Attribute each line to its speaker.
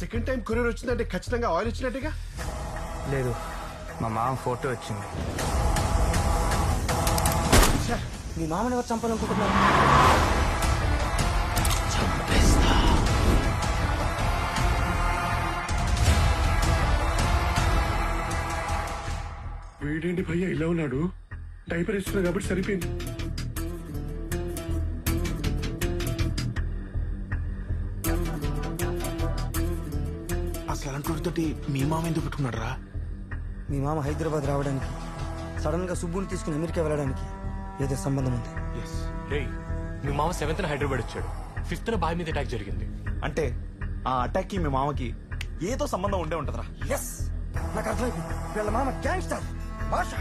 Speaker 1: Second time courier వచ్చిందంటే ఖచ్చితంగా oil వచ్చినట్టుగా.
Speaker 2: లేదు, మా మామ ఫోటో వచ్చింది.
Speaker 3: మీ మామని ఎవరు చంపాలనుకుంటున్నారు?
Speaker 1: వీడేంటి భయ్య ఇలా ఉన్నాడు? డైపర్ ఇస్తున్నా కాబట్టి సరిపోయింది.
Speaker 4: అసలు అలాంటి మీ మామ ఎందుకు పెట్టుకున్నాడు రా?
Speaker 3: మీ మామ హైదరాబాద్ రావడానికి, సడన్ గా సుబ్బుని తీసుకుని అమెరికా వెళ్ళడానికి ఏదో సంబంధం ఉంది.
Speaker 5: రేయ్, మీ మామ 7th హైదరాబాద్ వచ్చాడు, 5th బాయ్ మీద అటాక్ జరిగింది.
Speaker 4: అంటే ఆ అటాక్ కి మీ మామకి ఏదో సంబంధం ఉండే ఉంటదిరా.
Speaker 3: ఎస్, నాకు అర్థమైంది. వీళ్ళ మామ గ్యాంగ్స్టర్ భాష.